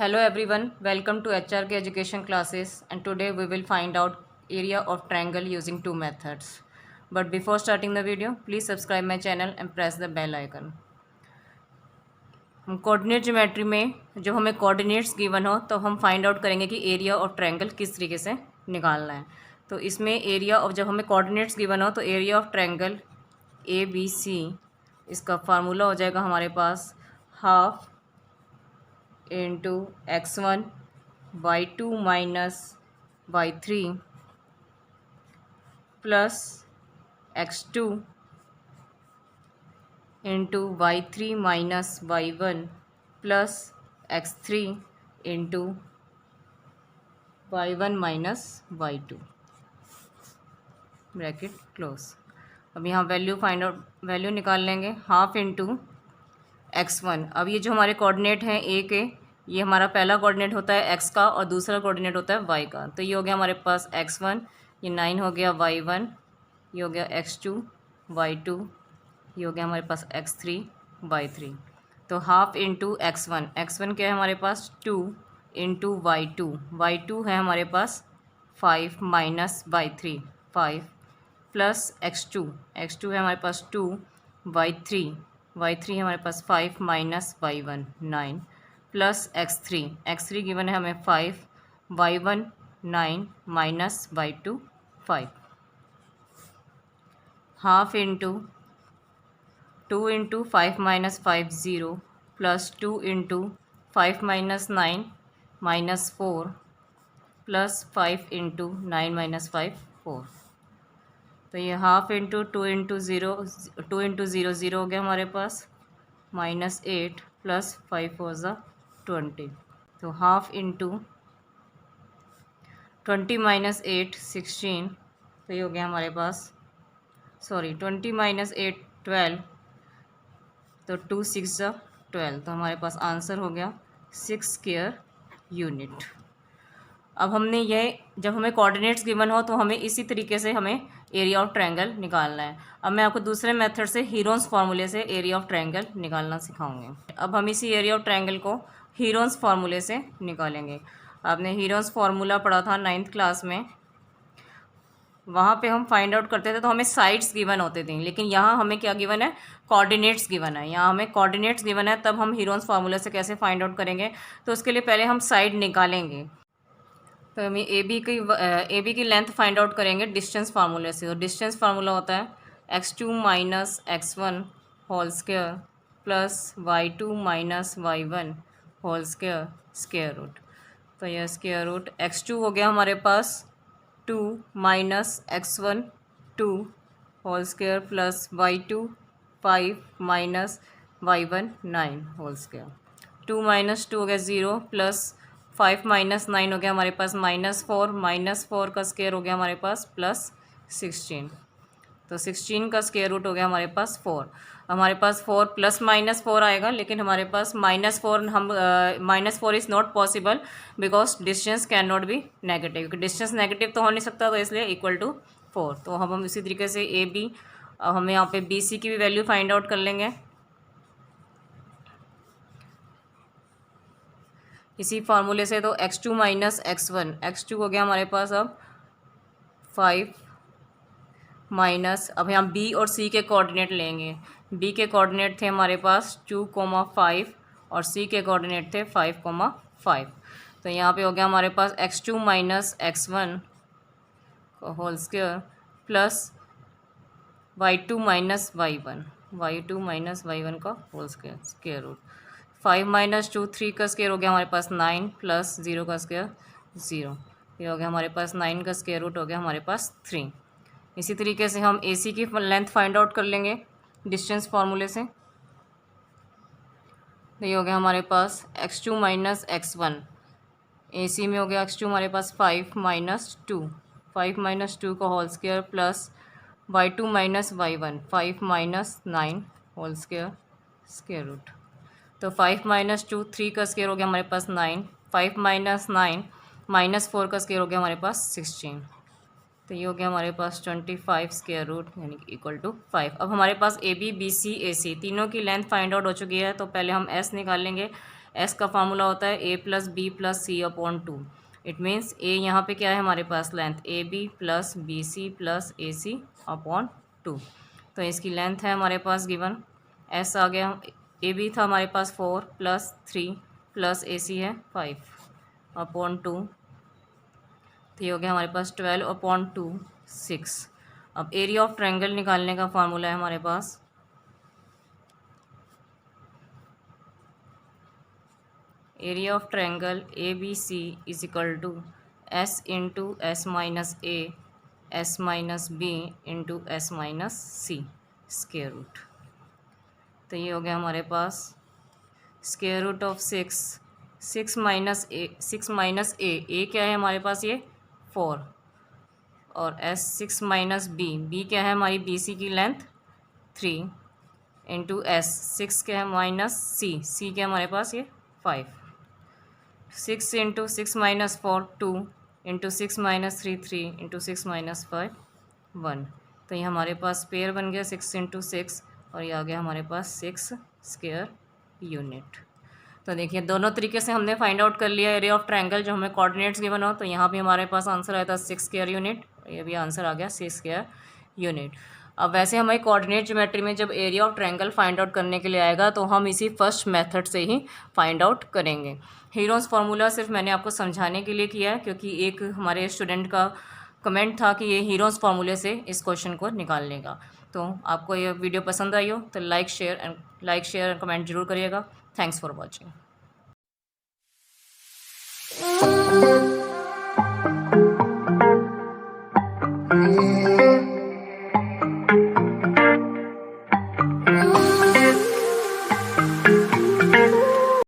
Hello everyone, welcome to HRK education classes, and today we will find out area of triangle using two methods. But before starting the video, please subscribe my channel and press the bell icon. हम coordinate geometry में जब हमें coordinates given हो तो हम find out करेंगे कि area of triangle किस तरीके से निकालना है। तो इसमें एरिया ऑफ जब हमें कोऑर्डिनेट्स गिवन हो तो area of triangle A B C, इसका फार्मूला हो जाएगा हमारे पास half into x1 y2 minus y3 plus x2 into y3 minus y1 plus x3 into y1 minus y2 bracket close. अब यहाँ वैल्यू निकाल लेंगे हाफ इंटू x1। अब ये जो हमारे कोऑर्डिनेट हैं ए के, ये हमारा पहला कोऑर्डिनेट होता है x का और दूसरा कोऑर्डिनेट होता है y का। तो ये हो गया हमारे पास x1, ये 9 हो गया y1, ये हो गया x2 y2, ये हो गया हमारे पास x3 y3। तो हाफ इंटू x1 क्या है हमारे पास 2 इंटू y2 है हमारे पास 5 माइनस y3 5 प्लस x2 है हमारे पास 2 y3 है हमारे पास 5 minus y1 9 plus x3 given है हमें 5 y1 9 minus y2 5 half into 2 into 5 minus 5 0 plus 2 into 5 minus 9 minus 4 plus 5 into 9 minus 5 4। तो ये हाफ इंटू 2 इंटू 0 हो गया हमारे पास माइनस 8 प्लस 5 4 ज़ा 20। तो हाफ इंटू 20 माइनस 8 16। तो ये हो गया हमारे पास 20 माइनस 8 12। तो 2 6 ज़ा 12। तो हमारे पास आंसर हो गया 6 स्क्वायर यूनिट। अब हमने ये जब हमें कोऑर्डिनेट्स गिवन हो तो हमें इसी तरीके से हमें एरिया ऑफ ट्रायंगल निकालना है। अब मैं आपको दूसरे मेथड से हीरोन्स फार्मूले से एरिया ऑफ ट्रायंगल निकालना सिखाऊंगी। अब हम इसी एरिया ऑफ ट्रायंगल को हीरोन्स फार्मूले से निकालेंगे। आपने हीरोन्स फार्मूला पढ़ा था 9th क्लास में, वहाँ पे हम फाइंड आउट करते थे तो हमें साइड्स गिवन होते थे, लेकिन यहाँ हमें क्या गिवन है, कोऑर्डिनेट्स गिवन है। यहाँ हमें कोऑर्डिनेट्स गिवन है, तब हम हीरोन्स फार्मूले से कैसे फाइंड आउट करेंगे। तो उसके लिए पहले हम साइड निकालेंगे। तो हम ए बी की लेंथ फाइंड आउट करेंगे डिस्टेंस फार्मूले से। तो डिस्टेंस फार्मूला होता है x2 minus x1 whole square plus y2 minus y1 whole square square root. तो यह स्क्वायर रूट x2 हो गया हमारे पास 2 minus x1 2 whole square plus y2 5 minus y1 9 whole square. 2 minus 2 हो गया 0 प्लस 5 माइनस 9 हो गया हमारे पास -4 का स्क्वायर हो गया हमारे पास प्लस 16। तो 16 का स्क्वायर रूट हो गया हमारे पास 4। हमारे पास 4 प्लस माइनस 4 आएगा, लेकिन हमारे पास -4 is not possible because distance can not be negative, क्योंकि डिस्टेंस नेगेटिव तो हो नहीं सकता, तो इसलिए इक्वल टू 4। तो हम इसी तरीके से ए बी, हमें यहाँ पे बी सी की भी वैल्यू फाइंड आउट कर लेंगे इसी फार्मूले से। तो x2 माइनस x1 हो गया हमारे पास अब 5 माइनस, अब हम b और c के कोऑर्डिनेट लेंगे। b के कोऑर्डिनेट थे हमारे पास 2,5 और c के कोऑर्डिनेट थे 5,5। तो यहाँ पे हो गया हमारे पास x2 माइनस x1 का whole square plus y2 minus y1 का whole square square root. 5 minus 2 3 का स्क्वायर हो गया हमारे पास 9 प्लस 0 का स्क्वायर 0। ये हो गया हमारे पास 9 का स्क्वायर रूट हो गया हमारे पास 3। इसी तरीके से हम AC की लेंथ फाइंड आउट कर लेंगे डिस्टेंस फार्मूले से। तो ये हो गया हमारे पास x2 माइनस x1, AC में हो गया x2 हमारे पास 5 माइनस 2 का whole square plus y2 minus y1 5 minus 9 whole square square root. तो 5 माइनस 2 3 का स्क्वायर हो गया हमारे पास 9, 5 माइनस 9 माइनस 4 का स्क्वायर हो गया हमारे पास 16। तो ये हो गया हमारे पास 25 स्क्वायर रूट यानी कि इक्वल टू 5। अब हमारे पास ए बी बी सी ए सी तीनों की लेंथ फाइंड आउट हो चुकी है। तो पहले हम एस निकालेंगे। एस का फार्मूला होता है A plus B plus C upon 2। It means A यहाँ पे क्या है हमारे पास length A B plus B C plus A C upon 2। तो इसकी लेंथ है हमारे पास गिवन, एस आ गया, ए बी था हमारे पास 4 प्लस 3 प्लस ए सी है 5 अपॉन 2। तो ये हो गया हमारे पास 12 अपॉन 2 6। अब एरिया ऑफ ट्रायंगल निकालने का फार्मूला है हमारे पास, area of triangle A B C is equal to S into S minus S minus B into S minus C square root. तो ये हो गया हमारे पास square root of 6 minus A क्या है हमारे पास ये 4, और एस 6 माइनस बी क्या है हमारी बी सी की लेंथ 3 इंटू एस 6 क्या है माइनस सी क्या है हमारे पास ये 5। 6 into 6 minus 4 2 into 6 minus 3 3 into 6 minus 5 1। तो ये हमारे पास पेयर बन गया 6 इंटू 6, और ये आ गया हमारे पास 6 स्क्वायर यूनिट। तो देखिए दोनों तरीके से हमने फाइंड आउट कर लिया एरिया ऑफ ट्रायंगल जो हमें कोऑर्डिनेट्स गिवन हो। तो यहाँ भी हमारे पास आंसर आया था 6 स्क्वायर यूनिट, ये भी आंसर आ गया 6 स्क्वायर यूनिट। अब वैसे हमारी कोऑर्डिनेट ज्योमेट्री में जब area of triangle find out करने के लिए आएगा तो हम इसी फर्स्ट मेथड से ही फाइंड आउट करेंगे। हीरोन्स फार्मूला सिर्फ मैंने आपको समझाने के लिए किया है, क्योंकि एक हमारे स्टूडेंट का कमेंट था कि ये हीरोन्स फार्मूले से इस क्वेश्चन को निकालने का। तो आपको ये वीडियो पसंद आई हो तो लाइक शेयर एंड कमेंट जरूर करिएगा। Thanks for watching. Yeah.